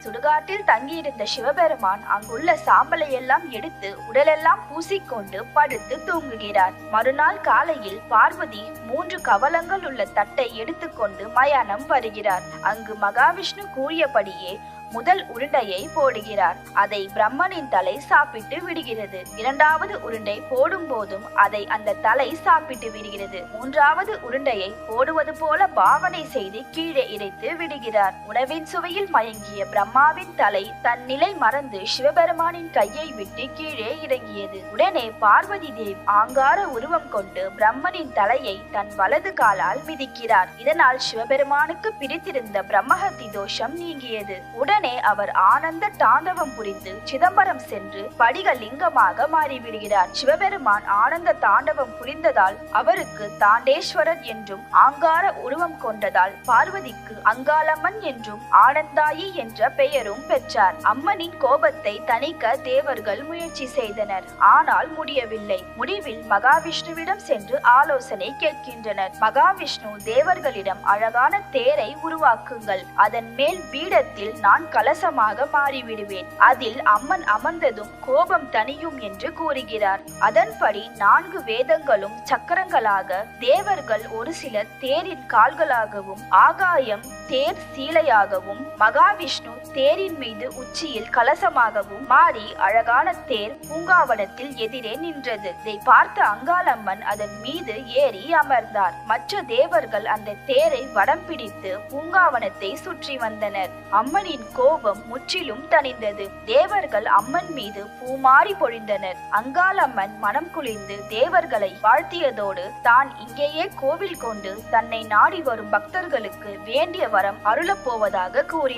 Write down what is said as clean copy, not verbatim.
சுடுகாட்டில் தங்கியிருந்த சிவபெருமான் அங்குள்ள சாம்பலை எல்லாம் எடுத்து உடலெல்லாம் பூசிக்கொண்டு படுத்து தூங்குகிறார். மறுநாள் காலையில் பார்வதி 3 கவளங்கள் உள்ள தட்டை எடுத்துக்கொண்டு மயானம் வருகிறார். அங்கு மகாவிஷ்ணு கூறியபடியே முதல் உருண்டையை போடுகிறார். அதை பிரம்மனின் தலை சாப்பிட்டு விடுகிறது. 2வது உருண்டை போடும் போதும் அதை அந்த தலை சாப்பிட்டு விடுகிறது. 3வது உருண்டையை போடுவது போல பாவனை செய்து கீழே இறைத்து விடுகிறார். உணவின் சுவையில் மயங்கிய பிரம்மாவின் தலை தன் நிலை மறந்து சிவபெருமானின் கையை விட்டு கீழே இறங்கியது. உடனே பார்வதி தேவி ஆங்கார உருவம் கொண்டு பிரம்மனின் தலையை தன் வலது காலால் மிதிக்கிறார். இதனால் சிவபெருமானுக்கு பிடித்திருந்த பிரம்மஹத்தி தோஷம் நீங்கியது. உடனே அவர் ஆனந்த தாண்டவம் புரிந்து சிதம்பரம் சென்று படிகலிங்கமாக மாறிவிடுகிறார். சிவபெருமான் ஆனந்த தாண்டவம் புரிந்ததால் அவருக்கு தாண்டேஸ்வரர் என்றும், ஆங்கார உருவம் கொண்டதால் பார்வதிக்கு அங்காளம்மன் என்றும், ஆனந்தாயி என்ற பெயரும் பெற்றார். அம்மனின் கோபத்தை தணிக்க தேவர்கள் முயற்சி செய்தனர். ஆனால் முடியவில்லை. முடிவில் மகாவிஷ்ணுவிடம் சென்று ஆலோசனை கேட்கின்றனர். மகாவிஷ்ணு தேவர்களிடம் அழகான தேரை உருவாக்குங்கள், அதன் மேல் பீடத்தில் நான் கலசமாக மாறிவிடுவேன், அதில் அம்மன் அமர்ந்ததும் கோபம் தணியும் என்று கூறுகிறார். அதன்படி 4 வேதங்களும் சக்கரங்களாக, தேவர்கள் ஒரு சிலர் தேரின் கால்களாகவும், ஆகாயம் தேர் சீலையாகவும், மகாவிஷ்ணு தேரின் மீது உச்சியில் கலசமாகவும் மாறி அழகான தேர் பூங்காவனத்தில் எதிரே நின்றது. இதை பார்த்த அங்காளம்மன் அதன் மீது ஏறி அமர்ந்தார். மற்ற தேவர்கள் அந்த தேரை வடம் பிடித்து பூங்காவனத்தை சுற்றி வந்தனர். அம்மனின் கோபம் முற்றிலும் தணிந்தது. தேவர்கள் அம்மன் மீது பூமாரி பொழிந்தனர். அங்காளம்மன் மனம் குளிர்ந்து தேவர்களை வாழ்த்தியதோடு தான் இங்கேயே கோவில் கொண்டு தன்னை நாடி வரும் பக்தர்களுக்கு வேண்டிய வரம் அருளப் போவதாக கூறினார்.